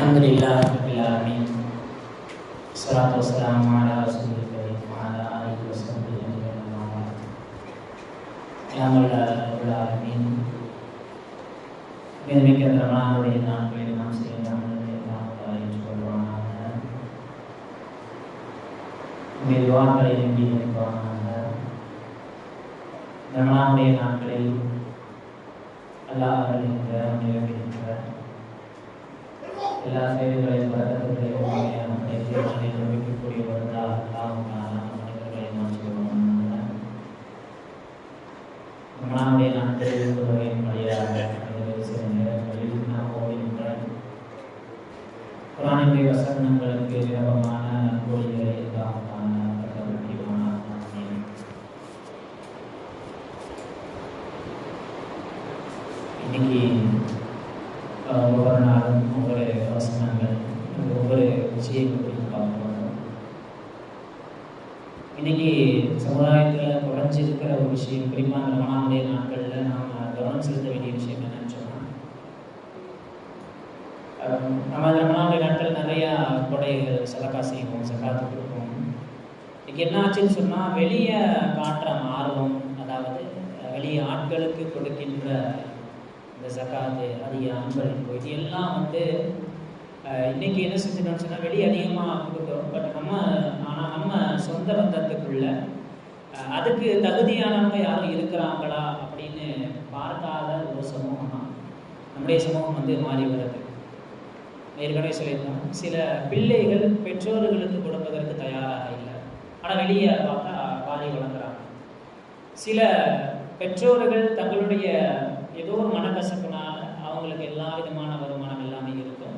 Alhamdulillah rabbil alamin. Wassalatu wassalamu ala rasulil karim wa ala alihi washabbihi ajma'in. Ya rabbal alamin. Demikian ramalan yang kami nasihatkan Allah Subhanahu berdoa kali ini Tuhan. Ramalan yang kali Allah menyebutkan எல்லா சேவைகளையும் வரக்கத்துகளையும் நம்முடைய ஜீவனை நம்பிக்கைக்குரியவர்களாக மனிதர்களை மாற்றிவிடுவோம். நம்மளுடைய நாட்களில் வருகையின் வழியாக சில நேரங்களில் நாம் ஓடுகின்ற குர்ஆனுடைய வசனங்களுக்கு விருப்பமான நன்கொடைகளை இன்னைக்கு ஒவ்வொரு நாளும் ஒவ்வொரு வசனங்கள் ஒவ்வொரு விஷயங்கள் குறித்து பார்க்கணும். இன்னைக்கு சமுதாயத்தில் குறைஞ்சிருக்கிற ஒரு விஷயம், குறிப்பாக ரமலானுடைய நாட்களில் நாம் கவனம் செலுத்த வேண்டிய விஷயம் என்னன்னு சொன்னால், நம்ம ரமலானுடைய நாட்கள் நிறையா கொடைகள் சதகா செய்வோம், சகாத்து கொடுப்போம். இன்னைக்கு என்ன ஆச்சுன்னு சொன்னால், வெளியே காட்டுற ஆர்வம், அதாவது வெளியே ஆட்களுக்கு கொடுக்கின்ற இந்த ஜகாத்து அதிக அன்பளிப்பு இது எல்லாம் இன்னைக்கு என்ன செஞ்சிடணும்னு சொன்னால், வெளியே அதிகமாக கொடுக்குறோம். பட் நம்ம சொந்த பந்தத்துக்குள்ள அதுக்கு தகுதியானவங்க யாரும் இருக்கிறாங்களா அப்படின்னு பார்க்காத ஒரு சமூகம் தான் நம்முடைய சமூகம் மாறி வருது. ஏற்கனவே சொல்லியிருந்தோம், சில பிள்ளைகள் பெற்றோர்களுக்கு கொடுப்பதற்கு தயாராக இல்லை, ஆனால் வெளியே பார்த்தா வாரி வழங்குறாங்க. சில பெற்றோர்கள் தங்களுடைய ஏதோ ஒரு மனக்கசப்புனால அவங்களுக்கு எல்லா விதமான வருமானம் எல்லாமே இருக்கும்,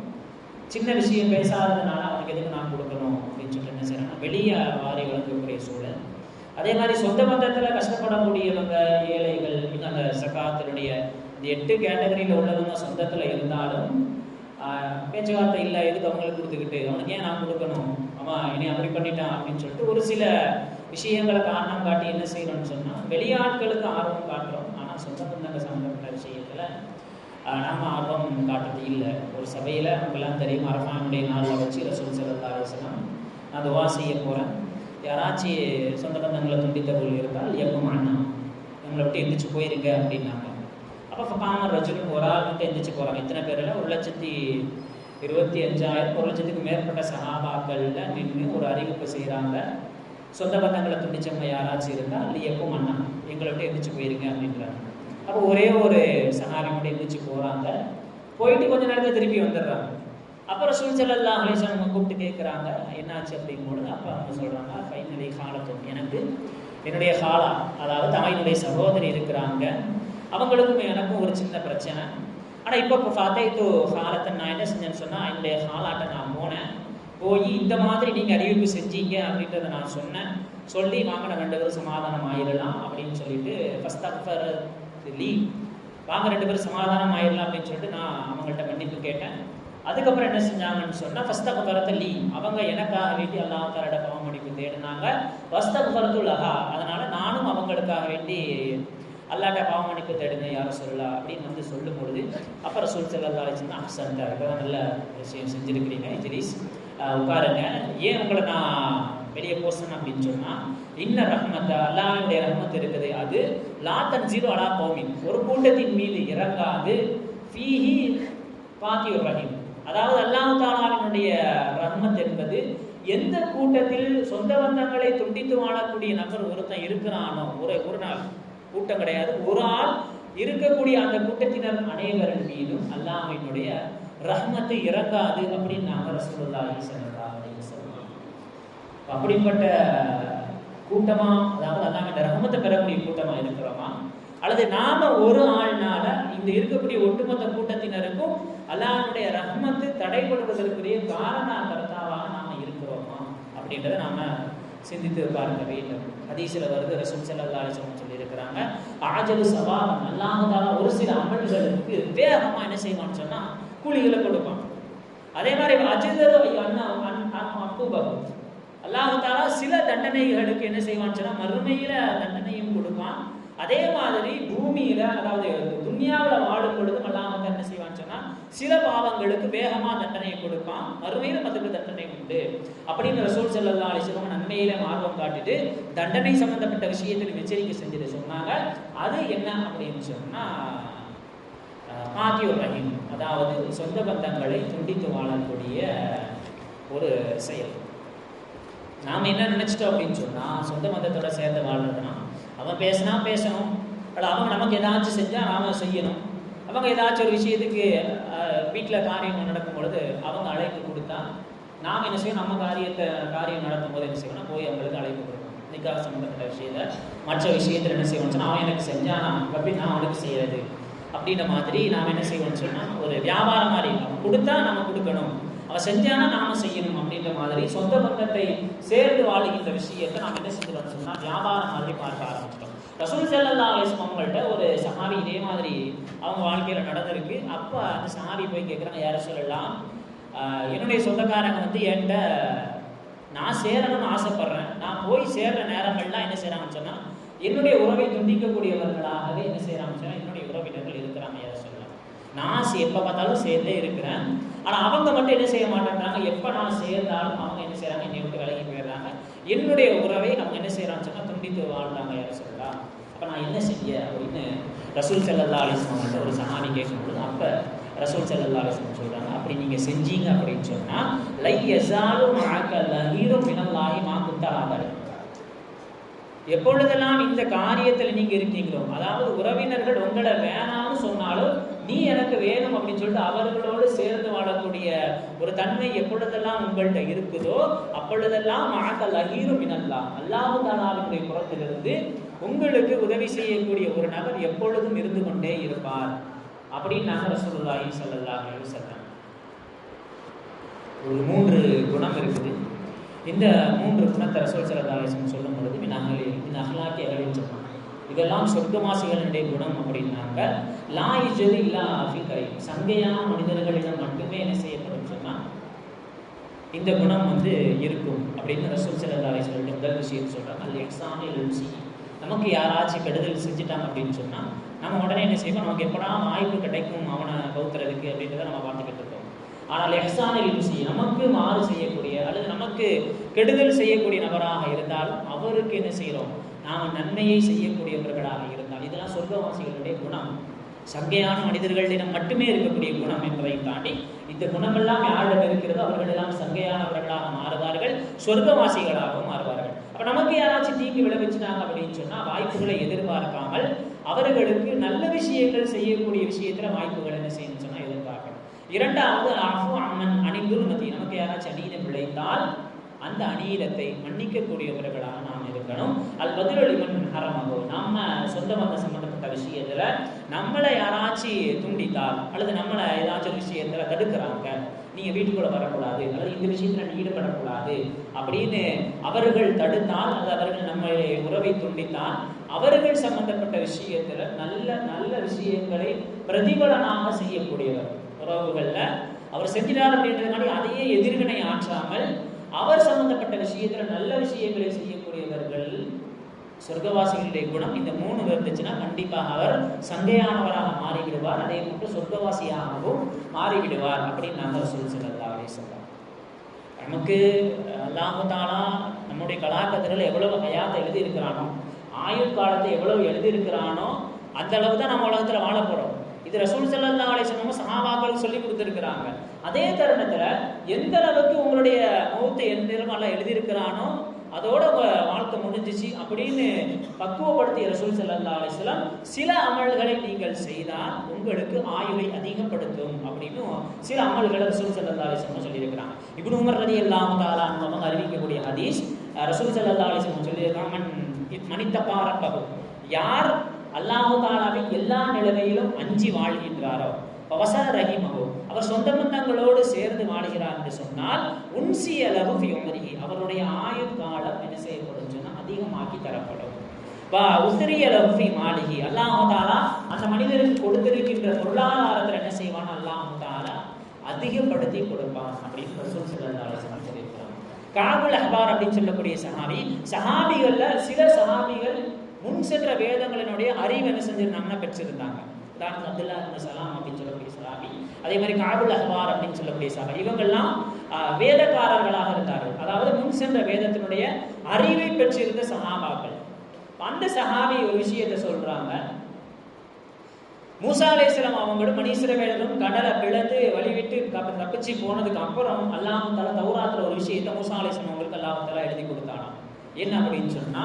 சின்ன விஷயம் பேசாததுனால அவனுக்கு எதுக்கு நான் கொடுக்கணும் அப்படின்னு சொல்லிட்டு என்ன செய்யறாங்கன்னா வெளியே வாரி வழங்கக்கூடிய சூழல். அதே மாதிரி சொந்த பந்தத்தில் கஷ்டப்படக்கூடியவங்க, ஏழைகள், அந்த சகாத்தினுடைய இந்த 8 கேட்டகரியில் உள்ளவங்க சொந்தத்தில் இருந்தாலும் பேச்சுவார்த்தை இல்லை, எதுக்கு அவங்களுக்கு கொடுத்துக்கிட்டு அவனுக்கு ஏன் நான் கொடுக்கணும், அவன் இனி அப்படி பண்ணிட்டான் அப்படின்னு சொல்லிட்டு ஒரு சில விஷயங்களை காரணம் காட்டி என்ன செய்யணும்னு சொன்னால் வெளியாட்களுக்கு ஆர்வம் காட்டுறோம். ஆனால் சொந்த பந்தங்க சம்பந்தப்பட்ட விஷயத்தில் நாம் ஆர்வம் காட்டுறது இல்லை. ஒரு சபையில் நமக்கெல்லாம் தெரியும், அரஃபானுடைய நாளில் வச்சு ரசூல் ஸல்லல்லாஹு அலைஹி வஸல்லம் நான் துவா செய்ய போகிறேன், யாராச்சும் சொந்த பந்தங்களை துண்டித்தவர்கள் இருந்தால் எப்போ அண்ணா எங்களை விட்டு எந்திரிச்சு போயிருங்க அப்படின்னாங்க. அப்போ காமர் ரஜுலும் ஒரு ஆள் மட்டும் எந்திரிச்சு போகிறாங்க. இத்தனை பேரில் 1,25,000 1 லட்சத்துக்கு மேற்பட்ட சஹாபாக்களில் நின்று ஒரு அறிவிப்பு செய்கிறாங்க, சொந்த பந்தங்களை துண்டிச்சவங்க யாராச்சும் இருந்தால் எப்போ அண்ணா எங்களை விட்டு எந்திரிச்சு போயிருங்க அப்படின்றாங்க. அப்போ ஒரே ஒரு சஹாபி மட்டும் எந்திரிச்சு போகிறாங்க, போயிட்டு கொஞ்ச நேரத்தில் திருப்பி வந்துடுறாங்க. அப்புறம் ரசூல் ஸல்லல்லாஹு அலைஹி வஸல்லம் கூப்பிட்டு கேட்குறாங்க என்னாச்சு அப்படிங்கும்போது, அப்போ அவங்க சொல்கிறாங்க, ஃபைனலி ஹாலத்தும், எனக்கு என்னுடைய ஹாலா, அதாவது தாயினுடைய சகோதரி இருக்கிறாங்க, அவங்களுக்கும் எனக்கும் ஒரு சின்ன பிரச்சனை. ஆனால் இப்போ ஃபாத்தைத்து ஹாலத்தை நான் என்ன செஞ்சேன்னு சொன்னால், என்னுடைய ஹாலாட்டை நான் போனேன், போய் இந்த மாதிரி நீங்கள் அறிவிப்பு செஞ்சீங்க அப்படின்றத நான் சொன்னேன், சொல்லி வாங்க 2 பேரும் சமாதானம் ஆயிடலாம் அப்படின்னு சொல்லிட்டு ஃபஸ்தக்ஃபர் லீ, வாங்க 2 பேரும் சமாதானம் ஆயிடலாம் அப்படின்னு சொல்லிட்டு நான் அவங்கள்ட்ட மன்னிப்பு கேட்டேன். அதுக்கப்புறம் என்ன செஞ்சாங்கன்னு சொன்னால், ஃபஸ்தக்ஃபரத் லீ, அவங்க எனக்காக வேண்டி அல்லாஹ் தஆலா பாவ மன்னிப்பு தேடினாங்க, ஃபஸ்தக்ஃபரத்து லஹா, அதனால நானும் அவங்களுக்காக வேண்டி அல்லாஹ்ட்ட பாவ மன்னிப்பு தேடுங்க யார சொல்லலாம் அப்படின்னு சொல்லும் பொழுது, அப்புறம் ரசூல் ஸல்லல்லாஹு அலைஹி வஸல்லம் அஹ்சன்த, இப்போதான் நல்ல விஷயம் செஞ்சுருக்கிறீங்க இஜ்லீஸ், உட்காருங்க, ஏன் உங்களை நான் வெளியே போசணும் அப்படின்னு சொன்னால், இன்ன ரஹ்மத், அல்லாஹ்வுடைய ரஹ்மத் இருக்குது, அது லா தன்ஸிலு அலா கௌமின், ஒரு கூட்டத்தின் மீது இறங்காது, ஃபீஹி பாக்கியுர் ரஹீம், அதாவது அல்லாஹ் தஆலாவினுடைய ரஹ்மத் என்பது எந்த கூட்டத்தில் சொந்த பந்தங்களை துண்டித்து வாழக்கூடிய நபர் ஒருத்தன் இருக்கிறானோ, ஒரு நாள் கூட்டம் கிடையாது, ஒரு ஆள் இருக்கக்கூடிய அந்த கூட்டத்தினர் அனைவரின் மீதும் அல்லாஹ்வினுடைய ரஹ்மத்து இறங்காது அப்படின்னு நாங்கள் ரசூலுல்லாஹி ஸல்லல்லாஹு அலைஹி வஸல்லம். அப்படிப்பட்ட கூட்டமா, அதாவது அல்லாஹ்வின் ரஹ்மத்தை பெறக்கூடிய கூட்டமா இருக்கிறோமா, அல்லது நாம ஒரு ஆள்னால இந்த இருக்கக்கூடிய ஒட்டுமொத்த கூட்டத்தினருக்கும் அல்லாஹ்வுடைய ரஹ்மத்து தடைபடுவதற்குரிய காரணகர்த்தாவாக நாம இருக்கிறோமா அப்படின்றத நாம சிந்தித்து பார்க்க வேண்டும். ஹதீஸில் வருது, ரசூல் ஸல்லல்லாஹு அலைஹி வஸல்லம் சொல்லியிருக்கிறாங்க, ஆஜலு சவாபன், அல்லாஹ் தஆலா ஒரு சில அமல்களுக்கு வேகமாக என்ன செய்வான்னு சொன்னால் கூலிகளை கொடுப்பான். அதே மாதிரி அஜிதரு அக்குபகு, அல்லாஹ் தஆலா சில தண்டனைகளுக்கு என்ன செய்வான்னு சொன்னால் மறுமையில தண்டனையும் கொடுப்பான். அதே மாதிரி பூமியில, அதாவது துன்யாவில் வாழும் பொழுதும் அல்லாஹ் என்ன செய்வான்னு சொன்னால் சில பாவங்களுக்கு வேகமா தண்டனையை கொடுப்பான், மறுமையிலும் அதுக்கு தண்டனை உண்டு அப்படின்னு ரசூல் ஸல்லல்லாஹு அலைஹி வஸல்லம் நன்மையில ஆர்வம் காட்டிட்டு தண்டனை சம்பந்தப்பட்ட விஷயத்தில் எச்சரிக்கை செஞ்சுட்டு சொன்னாங்க. அது என்ன அப்படின்னு சொன்னா காதியுர் ரஹீம், அதாவது சொந்த பந்தங்களை துண்டித்து வாழக்கூடிய ஒரு செயல். நாம் என்ன நினைச்சிட்டோம் அப்படின்னு சொன்னா, சொந்த பந்தத்தோட சேர்ந்து வாழ்றதுனா அவன் பேசினா பேசணும், அவங்க நமக்கு ஏதாச்சும் செஞ்சா நாம செய்யணும், அவங்க ஏதாச்சும் ஒரு விஷயத்துக்கு வீட்டில் காரியம் நடக்கும் பொழுது அவங்க அழைப்பு கொடுத்தா நாம் என்ன செய்யணும், நம்ம காரியம் நடக்கும் போது என்ன செய்யணும், போய் அவங்களுக்கு அழைப்பு கொடுக்கணும். நிக்காஹ் சம்மந்தப்பட்ட விஷயத்தை மற்ற விஷயத்தில் என்ன செய்வோம்னு சொன்னால், அவன் எனக்கு செஞ்சானா அப்படி நான் அவனுக்கு செய்யறது அப்படின்ற மாதிரி நாம் என்ன செய்வோம்னு சொன்னால், ஒரு வியாபாரம் மாதிரி அவன் கொடுத்தா நம்ம கொடுக்கணும், அவன் செஞ்சானா நாம செய்யணும் அப்படின்ற மாதிரி சொந்த பந்தத்தை சேர்ந்து வாழுகின்ற விஷயத்தை நாம் என்ன செஞ்சிடோம்னு சொன்னால் வியாபாரம் மாதிரி பார்க்க ஆரம்பிச்சிட்டோம். ரசூல் ஸல்லல்லாஹு அலைஹி வஸல்லம் அவங்கள்ட்ட ஒரு சஹாபி இதே மாதிரி அவங்க வாழ்க்கையில் நடந்திருக்கு. அப்போ அந்த சஹாபி போய் கேட்குறாங்க, யார சொல்லலாம், என்னுடைய சொந்தக்காரங்க வந்து என்கிட்ட நான் சேரணும்னு ஆசைப்படுறேன், நான் போய் சேர்ற நேரங்கள்லாம் என்ன செய்கிறாங்கன்னு சொன்னால் என்னுடைய உறவை துண்டிக்கக்கூடியவர்களாகவே என்ன செய்கிறாங்கன்னு சொன்னால் என்னுடைய உறவினர்கள் இருக்கிறாங்க, யார சொல்லலாம், நான் எப்போ பார்த்தாலும் சேர்ந்தே இருக்கிறேன், ஆனால் அவங்க மட்டும் என்ன செய்ய மாட்டேங்கிறாங்க, எப்போ நான் சேர்ந்தாலும் அவங்க என்ன செய்கிறாங்க, என்னை விட்டு விலகி போயிடுறாங்க, என்னுடைய உறவை அவங்க என்ன செய்கிறாங்கன்னு சொன்னால் துண்டித்து வாழ்றாங்க, யார சொல்லலாம், அப்போ நான் என்ன செய்ய அப்படின்னு ரசூல் ஸல்லல்லாஹு அலைஹி வஸல்லம் ஒரு சஹாபி கேட்கும்போது அப்போ ரசூல் ஸல்லல்லாஹு அலைஹி வஸல்லம் சொல்கிறாங்க, அப்படி நீங்கள் செஞ்சீங்க அப்படின்னு சொன்னால் லை யஸாலு மஅக லஹீரும் மினல்லாஹி மா குன்த ஆதல், எப்பொழுதெல்லாம் இந்த காரியத்தில் நீங்கள் இருக்கீங்களோ, அதாவது உறவினர்கள் உங்களை வேணாம்னு சொன்னாலும் நீ எனக்கு வேணும் அப்படின்னு சொல்லிட்டு அவர்களோடு சேர்ந்து வாழக்கூடிய ஒரு தன்மை எப்பொழுதெல்லாம் உங்கள்கிட்ட இருக்குதோ அப்பொழுதெல்லாம் மஅக லஹீரும் மினல்லாஹ், அல்லாஹ் தஆலாவுடைய புறத்திலிருந்து உங்களுக்கு உதவி செய்யக்கூடிய ஒரு நபர் எப்பொழுதும் இருந்து கொண்டே இருப்பார் அப்படின்னு ரசூலுல்லாஹி ஸல்லல்லாஹு அலைஹி வஸல்லம். ஒரு 3 குணம் இருக்குது. இந்த 3 குணத்தை ரசூல் ஸல்லல்லாஹு அலைஹி வஸல்லம் சொல்லும் பொழுது மின் அஹ்லாக்கி அஹ்லில் சொன்னாங்க. இதெல்லாம் சொர்க்கவாசிகளுடைய குணம் அப்படின்னாங்க. லா யுஜது இல்லா ஃபி கரீம், சங்கையான மனிதர்களிடம் மட்டுமே என்ன செய்யப்படும் சொன்னால் இந்த குணம் வந்து இருக்கும் அப்படின்னு ரசூல் ஸல்லல்லாஹு அலைஹி வஸல்லம் முதல் விஷயம் சொல்றாங்க. அல் இஹ்சானு இலல் முஸீஇ, நமக்கு யாராச்சும் கெடுதல் செஞ்சுட்டாங்க அப்படின்னு சொன்னால் நம்ம உடனே என்ன செய்வோம், நமக்கு எப்படா வாய்ப்பு கிடைக்கும் அவனை கவுத்துறதுக்கு அப்படின்றத நம்ம பார்த்துக்கிட்டு இருக்கோம். ஆனால் இஹ்சான் இலல் முஸீஇ, நமக்கு மாறு செய்யக்கூடிய அல்லது நமக்கு கெடுதல் செய்யக்கூடிய நபராக இருந்தாலும் அவருக்கு என்ன செய்கிறோம், நாம் நன்மையை செய்யக்கூடியவர்களாக இருந்தால் இதெல்லாம் சொர்க்கவாசிகளுடைய குணம், சங்கையான மனிதர்களிடம் மட்டுமே இருக்கக்கூடிய குணம் என்பதை தாண்டி இந்த குணமெல்லாம் யாரிடம் இருக்கிறதோ அவர்கள் எல்லாம் சங்கையானவர்களாக மாறுவார்கள், சொர்க்கவாசிகளாகவும் மாறுவார்கள். அப்போ நமக்கு யாராச்சும் தீங்கு விளைவிச்சிட்டாங்க அப்படின்னு சொன்னால் வாய்ப்புகளை எதிர்பார்க்காமல் அவர்களுக்கு நல்ல விஷயங்கள் செய்யக்கூடிய விஷயத்தில் வாய்ப்புகள் என்ன செய்யணும்னு சொன்னால் எதிர்பார்க்கணும். இரண்டாவது அஃபு அம்மன் அனிதுர்மதி, நமக்கு யாராச்சும் அநீதம் விளைத்தால் அந்த அநீதத்தை மன்னிக்கக்கூடியவர்களாக நாம் இருக்கணும். அது பதிலளிமன் ஹரமாகும், நம்ம சொந்த பந்த சம்பந்தப்பட்ட விஷயத்துல நம்மளை யாராச்சும் துண்டித்தால் அல்லது நம்மளை ஏதாச்சும் ஒரு விஷயத்துல தடுக்கிறாங்க, நீங்க வீட்டுக்குள்ள வரக்கூடாது அல்லது இந்த விஷயத்துல ஈடுபடக்கூடாது அப்படின்னு அவர்கள் தடுத்தால் அல்லது அவர்கள் நம்மளை உறவை துண்டித்தால் அவர்கள் சம்பந்தப்பட்ட விஷயத்துல நல்ல நல்ல விஷயங்களை பிரதிபலனாக செய்யக்கூடியவர். உறவுகள்ல அவர் செஞ்சிடார் அப்படின்றதுனால அதையே எதிர்வினை ஆற்றாமல் அவர் சம்பந்தப்பட்ட விஷயத்துல நல்ல விஷயங்களை செய்யக்கூடியவர்கள் சொர்க்கவாசிகளுடைய குணம். இந்த 3 இருந்துச்சுன்னா கண்டிப்பாக அவர் சங்கையானவராக மாறிவிடுவார், அதே போன்று சொர்க்கவாசியாகவும் மாறிவிடுவார் அப்படின்னு நாங்கள் ரசூல் ஸல்லல்லாஹு அலைஹி வஸல்லம். நமக்கு அல்லாஹ் தஆலா நம்முடைய கலாக்கதிரில் எவ்வளவு ஹயாத்தை எழுதியிருக்கிறானோ, ஆயுள் காலத்தை எவ்வளவு எழுதியிருக்கிறானோ அந்த அளவு தான் நம்ம உலகத்தில் வாழ போகிறோம். இது ரசூல் ஸல்லல்லாஹு அலைஹி வஸல்லம் சஹாபாக்களுக்கு சொல்லி கொடுத்துருக்கிறாங்க. அதே தருணத்துல எந்த அளவுக்கு உங்களுடைய மௌத்தை எந்த அளவு எழுதியிருக்கிறானோ அதோட உங்க வாழ்க்கை முடிஞ்சிச்சு அப்படின்னு பக்குவப்படுத்திய ரசூல் ஸல்லல்லாஹு அலைஹி வஸல்லம் சில அமல்களை நீங்கள் செய்தால் உங்களுக்கு ஆயுளை அதிகப்படுத்தும் அப்படின்னு சில அமல்களை ரசூல் ஸல்லல்லாஹு அலைஹி வஸல்லம் சொல்லியிருக்கிறாங்க. இப்னு உமர் ரலியல்லாஹு தஆலா அவங்க அறிவிக்கக்கூடிய ஹதீஸ், ரசூல் ஸல்லல்லாஹு அலைஹி வஸல்லம் சொல்லியிருக்காங்க, மனித்தகா ரப்பஹு, யார் அல்லாஹ் தஆலாவின் எல்லா நிலைமையிலும் அஞ்சி வாழ்கின்றாரோ வஸல ரஹிமஹு, அவர் சொந்த பந்தங்களோடு சேர்ந்து வாழ்கிறார் என்று சொன்னால் உன்சிய லஹு ஃபி உம்ரிஹி, அவருடைய ஆயுள் காலம் என்ன செய்யப்படும் சொன்னால் அதிகமாக்கி தரப்படும். வா உஸ்ரிய லஹு ஃபி மாலிஹி, அல்லாஹ் தஆலா அந்த மனிதருக்கு கொடுத்திருக்கின்ற பொருளாதாரத்தில் என்ன செய்வான், அல்லாஹ் தஆலா அதிகப்படுத்தி கொடுப்பான் அப்படின்னு ரசூல் ஸல்லல்லாஹு அலைஹி வஸல்லம் சொல்லியிருக்கிறாங்க. கஅபுல் அஹ்பார் அப்படின்னு சொல்லக்கூடிய சஹாபிகள்ல சில சஹாபிகள் முன் சென்ற வேதங்களினுடைய அறிவு என்ன செஞ்சிருந்தாங்கன்னா பெற்றிருந்தாங்க. உதாரணத்துக்கு அப்துல்லா இப்னு சலாம் அப்படின்னு சொல்லக்கூடிய சஹாபி, அதே மாதிரி கஅபுல் அஹ்பார் அப்படின்னு சொல்லக்கூடிய சஹாபி, இவங்கெல்லாம் வேதக்காரர்களாக இருந்தார்கள். அதாவது முன் சென்ற வேதத்தினுடைய அறிவை பெற்றிருந்த சஹாபாக்கள். அந்த சஹாபி ஒரு விஷயத்தை சொல்றாங்க, மூசா அலைஹிஸ்ஸலாம் அவங்களும் பனி இஸ்ரவேலரும் கடலை பிளந்து வழிவிட்டு தப்பிச்சு போனதுக்கு அப்புறம் அல்லாஹ் தஆலா தௌராத்துல ஒரு விஷயத்தை மூசா அலைஹிஸ்ஸலாம் அவங்களுக்கு அல்லாஹ் தஆலா எழுதி கொடுத்தானாம். என்ன அப்படின்னு சொன்னா,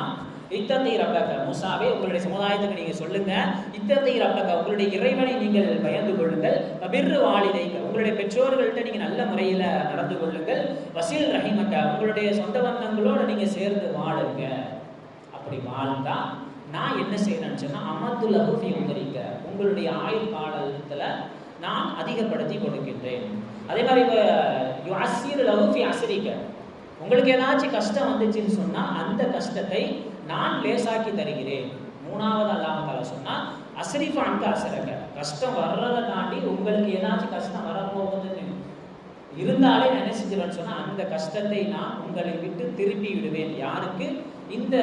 இத்தகி ரப்பக, மூசாவே உங்களுடைய சமுதாயத்துக்கு நீங்க சொல்லுங்க, இத்தகி ரப்பக, உங்களுடைய இறைவனை நீங்கள் பயந்து கொள்ளுங்கள், வபிர்ரு வாலிதைக, உங்களுடைய பெற்றோர்கள்ட்ட நீங்க நல்ல முறையில நடந்து கொள்ளுங்கள், வசில் ரஹிமக, உங்களுடைய சொந்த பந்தங்களோட நீங்க சேர்ந்து வாழுங்க. அப்படி வாழ்ந்தா நான் என்ன செய்யறேன்னு சொன்னா, அமத்துல்லஹு ஃபீ உமரிக, உங்களுடைய ஆயுள் காலத்துல நான் அதிகப்படுத்தி கொடுக்கின்றேன். அதே மாதிரி யுஅஸ்ஸிரு லஹு ஃபீ அஸ்ரிக, உங்களுக்கு ஏதாச்சும் கஷ்டம் வந்துச்சுன்னு சொன்னா அந்த கஷ்டத்தை நான் லேசாக்கி தருகிறேன். மூணாவது அல்லாஹ் தஆலா சொன்னா, அஸ்ரிஃப அன்க அஸ்ரக, கஷ்டம் வர்றதை தாண்டி உங்களுக்கு ஏதாச்சும் கஷ்டம் வரப்போகுதுன்னு இருந்தாலே நான் என்ன செஞ்சிருவேன்னு சொன்னா, அந்த கஷ்டத்தை நான் உங்களை விட்டு திருப்பி விடுவேன். யாருக்கு? இந்த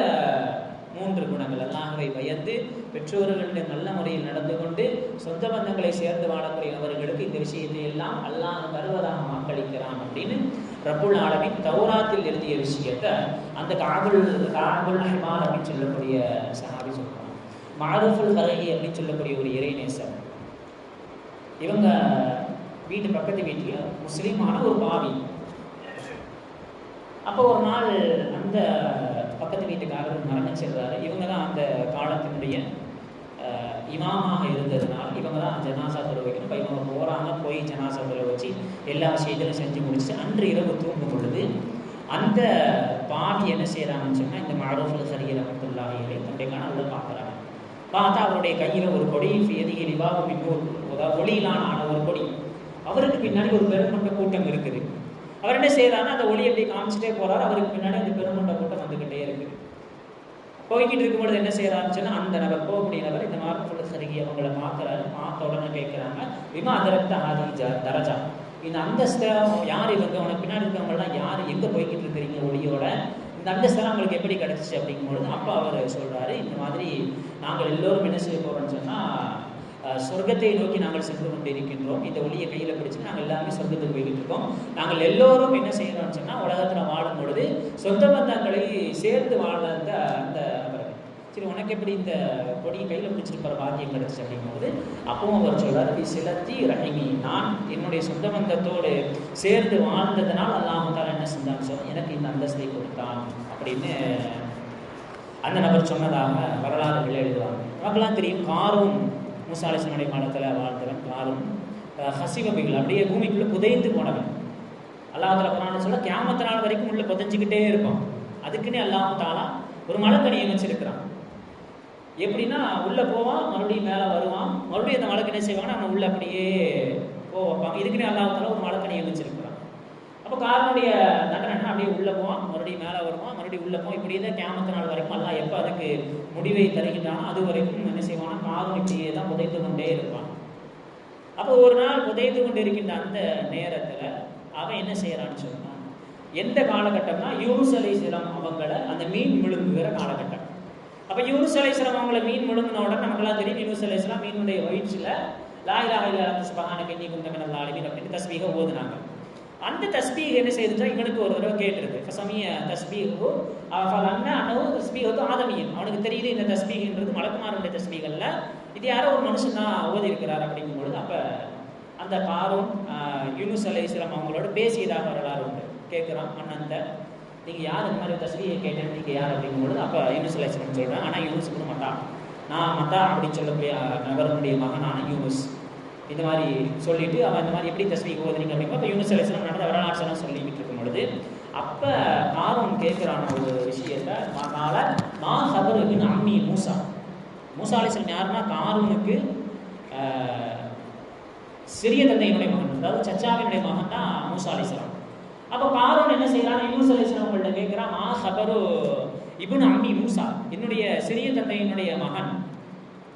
3 குணங்கள், அல்லாஹ்வை பயந்து பெற்றோர்களுடைய நல்ல முறையில் நடந்து கொண்டு சொந்த பந்தங்களை சேர்ந்து வாழக்கூடியவர்களுக்கு இந்த விஷயத்தை எல்லாம் அல்லாஹ் தருவதாக வாக்களிக்கிறான் அப்படின்னு ரப்புல் ஆலமீன் தௌராத்தில் எழுதிய விஷயத்தை அந்த கஅபுல் அஹ்பார் அப்படின்னு சொல்லக்கூடிய சஹாபி சொல்றாங்க. மஅரூஃபுல் கரஹி அப்படின்னு சொல்லக்கூடிய ஒரு இறைநேசர், இவங்க வீட்டு பக்கத்து வீட்டில் முஸ்லீமான ஒரு பாவி. அப்போ ஒரு நாள் அந்த பக்கத்து வீட்டுக்காரர் மரணிச்சிடுறாரு. இவங்க தான் அந்த காலத்தினுடைய இமாமாக இருந்ததுனால இவங்க தான் ஜனாசா தொழ வைக்கணும். இப்போ இவங்க போகிறாங்க, போய் ஜனாசா தொழ வச்சு எல்லா விஷயத்திலும் செஞ்சு முடிச்சு அன்று இரவு தூங்கும் பொழுது அந்த பாவி என்ன செய்கிறாங்கன்னு சொன்னால், இந்த மஅரூஃபுல் கரஹி ரஹ்மத்துல்லாஹி அலைஹி தன்னுடைய கனவுல பார்க்குறாங்க. பார்த்தா அவருடைய கையில் ஒரு கொடி, ஃபியதிஹி லிவாஉ மின் நூர், அதாவது ஒளியிலான ஒரு கொடி. அவருக்கு பின்னாடி ஒரு பெருமட்ட கூட்டம் இருக்குது. அவர் என்ன செய்யறாருன்னா, அந்த ஒளி எப்படி காமிச்சிட்டே போறாரு, அவருக்கு பின்னாடி அந்த பெருமண்ட கூட்டம் வந்துகிட்டே இருக்குது. போய்கிட்டு இருக்கும்பொழுது என்ன செய்யறாருன்னு சொன்னா, அந்த நபர் போகக்கூடிய நபர் இந்த மஅரூஃபுல் கரஹி அவங்களை பார்க்கறாரு. பார்த்த உடனே கேட்கிறாங்க, விமா அதரக்த ஹாதிஹி தரஜா, இந்த அந்தஸ்தை யார் இவங்க, உனக்கு பின்னாடி இருக்கவங்கலாம் யார், எங்க போய்கிட்டு இருக்கிறீங்க ஒளியோட, இந்த அந்தஸ்தெல்லாம் உங்களுக்கு எப்படி கிடைச்சிச்சு அப்படிங்கும்பொழுது அப்போ அவர் சொல்றாரு, இந்த மாதிரி நாங்கள் எல்லோரும் என்ன செய்ய போறோம்னு சொன்னா, சொர்க்கத்தை நோக்கி நாங்கள் சென்று கொண்டு இருக்கின்றோம். இந்த ஒளியை கையில் பிடிச்சு நாங்கள் எல்லாமே சொர்க்கத்துக்கு போய்கிட்டு இருக்கோம். நாங்கள் எல்லோரும் என்ன செய்யறோம்னு சொன்னால், உலகத்தில் வாழும் பொழுது சொந்த பந்தங்களை சேர்ந்து வாழ்ந்த அந்த சரி, உனக்கு எப்படி இந்த கொடியை கையில் பிடிச்சிட்டு போகிற பாக்கியம் கிடைச்சி அப்படிங்கும்போது அப்பவும் அவர் சொல்றாரு, சிலத்தி ரஹிமி, நான் என்னுடைய சொந்த பந்தத்தோடு சேர்ந்து வாழ்ந்ததுனால் அல்லாஹ் தஆலா என்ன செஞ்சான்னு சொன்னால் எனக்கு இந்த அந்தஸ்தை கொடுத்தான் அப்படின்னு அந்த நபர் சொன்னதாக வரலாறுகள் எழுதுவாங்க. நமக்கெல்லாம் தெரியும், காரூன் மூசா அலைஹிஸ்ஸலாம் காலத்தில் வாழ்ந்தவன். காரூன் ஹசிவபிகள், அப்படியே பூமிக்குள்ளே புதைந்து போனவன். அல்லாஹ் தஆலா குர்ஆன்ல சொல்ல, கியாமத் நாள் வரைக்கும் உள்ள புதைஞ்சிக்கிட்டே இருப்பான். அதுக்குன்னே அல்லாஹ் தஆலா ஒரு மலக்கணியை வச்சிருக்கிறான். எப்படின்னா, உள்ளே போவான், மறுபடியும் மேலே வருவான், மறுபடியும் அந்த மலக்கு என்ன செய்வாங்கன்னா அவனை உள்ளே அப்படியே வைப்பாங்க. இதுக்குன்னே அல்லாஹ் தஆலா ஒரு மலக்கணியை வச்சிருக்கிறான். அப்போ காரனுடைய தண்டனை அப்படியே உள்ளே போவான், மறுபடியும் மேலே வருவான், மறுபடியும் உள்ளே போவான். இப்படியே தான் கியாமத் நாள் வரைக்கும் அல்லாஹ் எப்போ அதுக்கு முடிவை தருகின்றானோ அது வரைக்கும் என்ன செய்வானா, காரன் இப்படியே தான் புதைத்து கொண்டே இருப்பான். அப்போ ஒரு நாள் புதைத்து கொண்டு இருக்கின்ற அந்த நேரத்தில் அவன் என்ன செய்யறான்னு சொன்னான், எந்த காலகட்டம்னா யூனுஸ் அலைஹிஸ்ஸலாம் அவங்கள அந்த மீன் விழுங்குகிற காலகட்டம். அப்போ யூனுஸ் அலைஹிஸ்ஸலாம் அவங்கள மீன் விழுங்கின உடனே நமக்கெல்லாம் தெரியும், யூனுஸ் அலைஹிஸ்ஸலாம் மீனுடைய வயிற்றில் லா இலாஹ இல்லல்லாஹ் சுப்ஹானக இன்னி குன்து மினல் ஸாலிமீன் அப்படின்னு தஸ்பீஹை ஓதுனாங்க. அந்த தஸ்பீஹ் என்ன செய்துட்டா இவனுக்கு ஒரு தடவை கேட்டிருக்கு. ஃபசமிய தஸ்பீஹு ஃபலன்னா அனஹு தஸ்பீஹு ஆதமியன், அவனுக்கு தெரியுது இந்த தஸ்பீஹ்ன்றது மலக்குமாரனுடைய தஸ்பீஹல்ல, இது யாரோ ஒரு மனுஷன் தான் ஓதி இருக்கிறார் அப்படிங்கும்பொழுது அப்போ அந்த காரூன் யூனுஸ் அலைஹிஸ்ஸலாம் அவங்களோட பேசியதாக வரலாறு உண்டு. கேட்குறான், அண்ணந்த நீங்கள் யார் இந்த மாதிரி தஸ்பீஹை கேட்டேன், நீங்கள் யார் அப்படிங்கும்பொழுது அப்போ யூனுஸ் அலைஹிஸ்ஸலாம் சொல்கிறேன், ஆனால் யூனுஸ் கூட மத்தா, நான் மத்தா அப்படின்னு சொல்லக்கூடிய நபருடைய மகனான யூனுஸ், இந்த மாதிரி சொல்லிட்டு அவன் இந்த மாதிரி எப்படி தஸ்பீஹ் ஓதுறீங்க அப்படின்னா அப்போ யூனுஸ் அலைஹிஸ்ஸலாம் நடந்த வரலாற்று சொல்லிக்கிட்டு இருக்கும் பொழுது அப்போ காரூன் கேட்குறான ஒரு விஷயத்தை, மா ஹபரு பின் அம்மி மூசா. மூசா அலைஹிஸ்ஸலாம் யாருன்னா காரூனுக்கு சிறிய தந்தையினுடைய மகன், அதாவது சச்சாவினுடைய மகன் தான் மூசா அலைஹிஸ்ஸலாம். அப்போ காரூன் என்ன செய்யறான், யூனுஸ் அலைஹிஸ்ஸலாம் அவங்கள்ட்ட கேட்குறான், மா ஹபரு இப்னு அம்மி மூசா, என்னுடைய சிறிய தந்தையினுடைய மகன்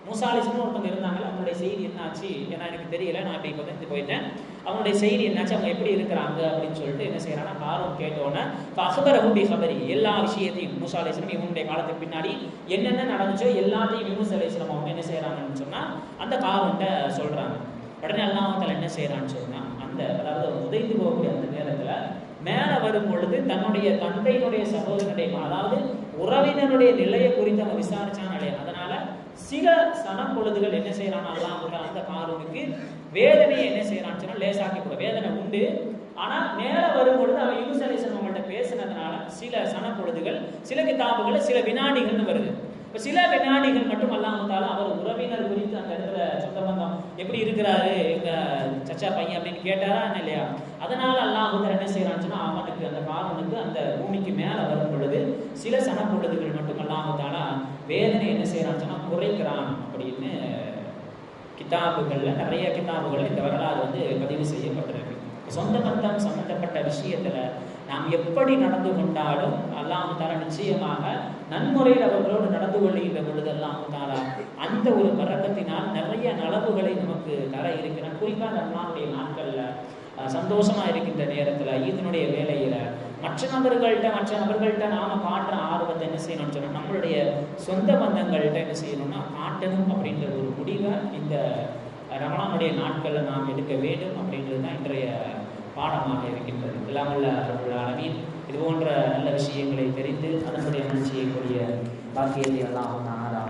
மூசா அலைஹிஸ்ஸலாம் ஒருத்தவங்க இருந்தாங்க, அவங்களுடைய செய்தி என்ன ஆச்சு, ஏன்னா எனக்கு தெரியல, நான் இப்படி புதைந்து போயிட்டேன், அவங்களுடைய செய்தி என்னாச்சு, அவங்க எப்படி இருக்கிறாங்க அப்படின்னு சொல்லிட்டு என்ன செய்யறாங்கன்னா காரூன் கேட்டோன்னே அக்பரஹு பி ஹபரி, எல்லா விஷயத்தையும் மூசா அலைஹிஸ்ஸலாம் இவங்களுடைய காலத்துக்கு பின்னாடி என்னென்ன நடந்துச்சோ எல்லாத்தையும் யூனுஸ் அலைஹிஸ்ஸலாம் அவங்க என்ன செய்யறாங்கன்னு சொன்னா அந்த காரூன்ட்ட சொல்றாங்க. உடனே அல்லாஹ் தஆலா என்ன செய்யறான்னு சொன்னா அந்த அதாவது உதைந்து போகக்கூடிய அந்த நேரத்துல மேல வரும் பொழுது தன்னுடைய தந்தையினுடைய சகோதரனுடைய அதாவது உறவினருடைய நிலையை குறித்து அவன் விசாரிச்சான் இல்லையா, அதனால சில சனப்பொழுதுகள் என்ன செய்யறான் அல்லாஹ் அந்த காரூனுக்கு வேதனையை என்ன செய்யறான்னு சொன்னா லேசாக்கி கூட வேதனை உண்டு. ஆனா மேல வரும் பொழுது அவன் யூனுஸ் அலைஹிஸ்ஸலாம் அவங்கள்ட்ட பேசினதுனால சில சனப்பொழுதுகள் சில கிதாபுகள் சில வினாடிகள்னு வருது. இப்போ சில வினாடிகள் மட்டும் அல்லாஹ் தஆலா அவர் உறவினர் குறித்து அந்த இடத்துல சொந்த பந்தம் எப்படி இருக்கிறாரு எங்க சச்சா பையன் அப்படின்னு கேட்டாரா என்ன இல்லையா, அதனால அல்லாஹ் தஆலா என்ன செய்யறான்னு சொன்னா அவனுக்கு அந்த காரூனுக்கு அந்த பூமிக்கு மேல வரும் பொழுது சில சனப்பொழுதுகள் மட்டும் அல்லாஹ் தஆலா வேதனை என்ன செய்யறான்னு சொன்னா குறைக்கிறான் அப்படின்னு கிதாபுகள்ல நிறைய கிதாபுகள் இந்த வரலாறு வந்து பதிவு செய்யப்பட்டிருக்கு. சொந்த பந்தம் சம்பந்தப்பட்ட விஷயத்துல நாம் எப்படி நடந்து கொண்டாலும் அல்லாஹ் தஆலா நிச்சயமாக நன்முறையில் அவர்களோடு நடந்து கொள்ளுகின்ற பொழுது அல்லாஹ் தஆலா அந்த ஒரு பரக்கத்தினால் நிறைய நலவுகளை நமக்கு தர இருக்கிறான். குறிப்பாக ரமலானுடைய நாட்கள்ல சந்தோஷமா இருக்கின்ற நேரத்துல ஈதனுடைய வேலையில மற்ற நபர்கள்ட்ட நாம காட்டுற ஆர்வத்தை என்ன செய்யணும்னு சொன்னா நம்மளுடைய சொந்த பந்தங்கள்கிட்ட என்ன செய்யணும்னா காட்டணும் அப்படின்ற ஒரு முடிவை இந்த ரமலானுடைய நாட்களில் நாம் எடுக்க வேண்டும் அப்படின்றது தான் இன்றைய பாடமாக இருக்கின்றது. இல்லாமல் ரப்பல் ஆலமீன் இது போன்ற நல்ல விஷயங்களை தெரிந்து அதனுடைய முயற்சியக்கூடிய பாக்கியத்தை அல்லாஹ் தஆலா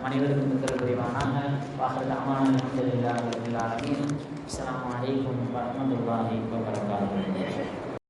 அனைவருக்கும் தரக்கூடியவானாக. வாஹிர் தஅவானா அல்ஹம்துலில்லாஹி ரப்பில் ஆலமீன். அஸ்ஸலாமு அலைக்கும் வரஹ்மத்துல்லாஹி வபரகாத்துஹு.